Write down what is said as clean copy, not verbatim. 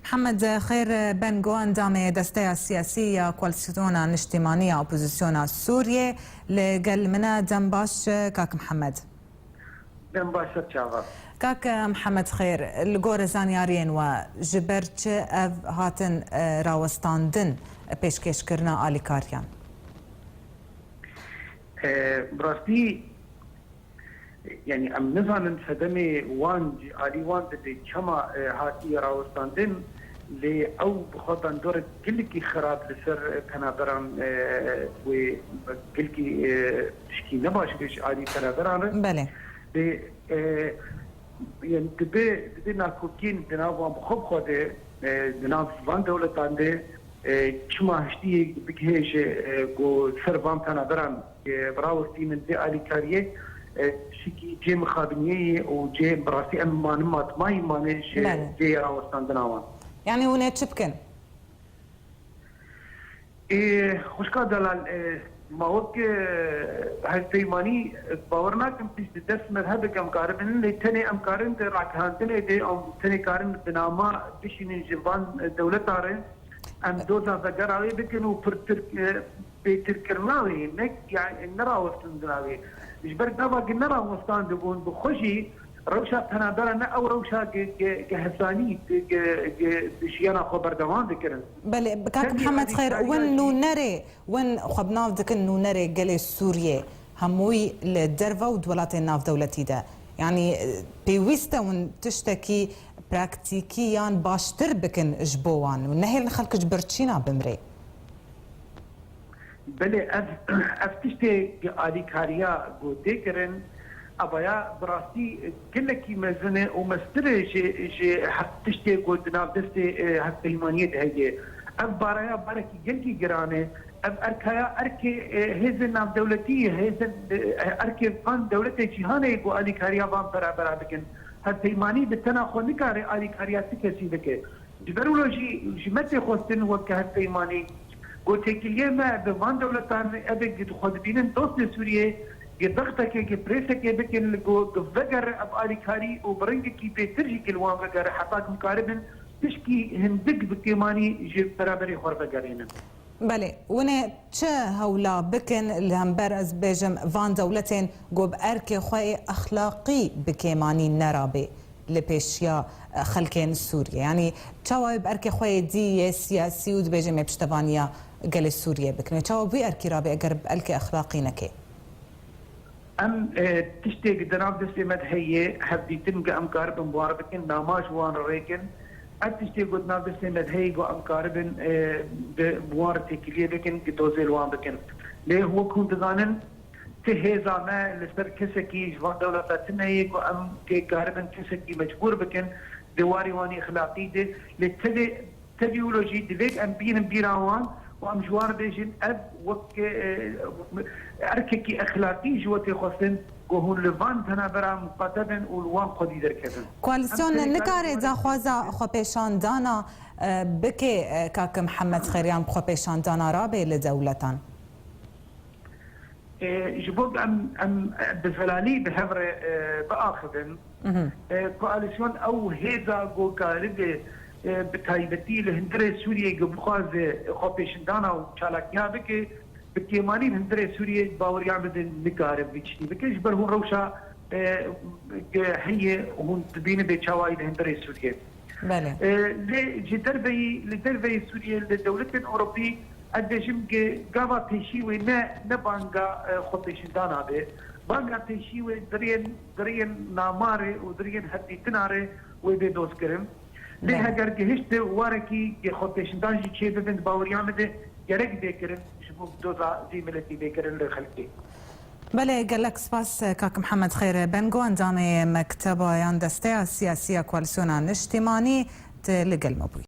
محمد خير بنگو اندام دسته سیاسی کوالسیون نشتیمانی اپوزیسیون سوریه لگل منا دنباش کاک محمد دنباش چاوا کاک محمد خير الجور زانيارين وجبرت اف هاتن راوستاندن پیشکش کرنا آلی کاریان براستی يعني ام نزان خدمه وان علي وان دي كما هاتي راوستاندن لي او بخضن دور كلكي خراب لسر كنادران وكلكي تشكي نباش بيش علي كنادران بله يعني دبي ناكوكين دناو بخب خوده دناو وان دولتان دي كما هشتي بكهيش جو سر وان كنادران براوستين دي علي كاريه شكي جي مخابنيه وجي براسي اما نمات ماي مانيش جي راوستان دناوان يعني هنا تشبكن خوشكا دلال ما وك هالتيماني باورنا كم تدس مذهب كم كارن اللي تاني ام كارن راكهان دي ام تاني كارن بناما بشين جبان دولة تارين ام دوزا زقراوي بكنو بتركرناوي نك يعني نراوستن دناوي جبر دابا قلنا وستان دبون بخشي روشا تنادرنا او روشا كهساني بشيانا خبر دوان ذكرن بله كاك محمد خير وين نو نري وين خبناف ذكر نو نري قال سوريا هموي للدرفا ودولات ناف دولتي ده يعني بيويستا وين تشتكي براكتيكيا باشتر بكن جبوان ونهي الخلق جبرتشينا بمري بله افتشتي آلی کاریا گوده کرن ابایا براستی کلکی مزنه و مستره جه تشتي گودنا دسته حق ایمانیت هیه اف بارایا بارکی گلکی گرانه اف ارکایا ارکی هزن نام دولتی هزن ارکی فان دولت جهانه گو آلی کاریا وام برابر بکن حق ایمانی بتنا خو نکاره آلی کاریا سکسی بکه جبرولوجی جمت خوستن وقت حق ایمانی قلت لك ما بفان دولتان ابي خد بينن دوست سوريا ضغطك بريسك بكن فجر ابالي كاري وبرنج كي بترجي كلوان فجر حطاك مقاربا تشكي هندق بكيماني جي برابري خور فجرين بله ونه چه هولا بكن الهمبر از بيجم فان دولتين قوب اركي خوي اخلاقي بكيماني نرابي لبيشيا خلكين سوريا يعني تشاوب اركي خوي دي سياسي ودبيجم بشتفانيا قال سوريا بكن تشاوب بي اركي رابي اقرب الكي اخلاقي نكي ام تشتي قدراب دسي مدهيه حبيتن ام قارب مباربكن ناماش وان ريكن تشتي قدنا دسي مدهيه قو ام قاربن بوار تكليه بكن قدوزيل وان بكن ليه هو كنت ظانن تهيزا ما لسر كسكي جوان دولة تنهي قو ام كي قاربن كسكي مجبور بكن دواري واني اخلاقي دي لتدي تبيولوجي ديك ام بين بيراوان وام جوار بيجن اب وك ارككي اخلاقي جوتي خصن قهون لفان تنا برا مقاتبن والوان خدي دركبن كوالسيون نكاري دا خوازا خوبيشان دانا بكي كاك محمد خيريان خوبيشان دانا رابي لدولتان جبوب ام بفلالي بهبر باخذن كواليسيون او هيزا جو كاربه بتايبتي لهندري سوريا قبل خواز خوبيشان دانا وشالكيا بكي بكيماني هندري سوريا باور يعمل نكارب بيشتي بكيش برهون روشا هي هون تبين بتشاواي هندري سوريا بله لدربي سوريا للدولة الأوروبية الدجم جابا تشيوي نبانجا خوبيشان دانا به بانجا تشيوي درين ناماري ودرين هدي تناري وبيدوس كرم لها اگر گهشت وارکی خوبیشان دانجی چه ببند باور يعمل جرق بيكرن شبوك دوزا زي ملتي بيكرن لخلقي بله قال لك سباس كاك محمد خير بنگو اندامي مكتبه يان دسته السياسية كوالسيون نشتيماني تلقى المبوي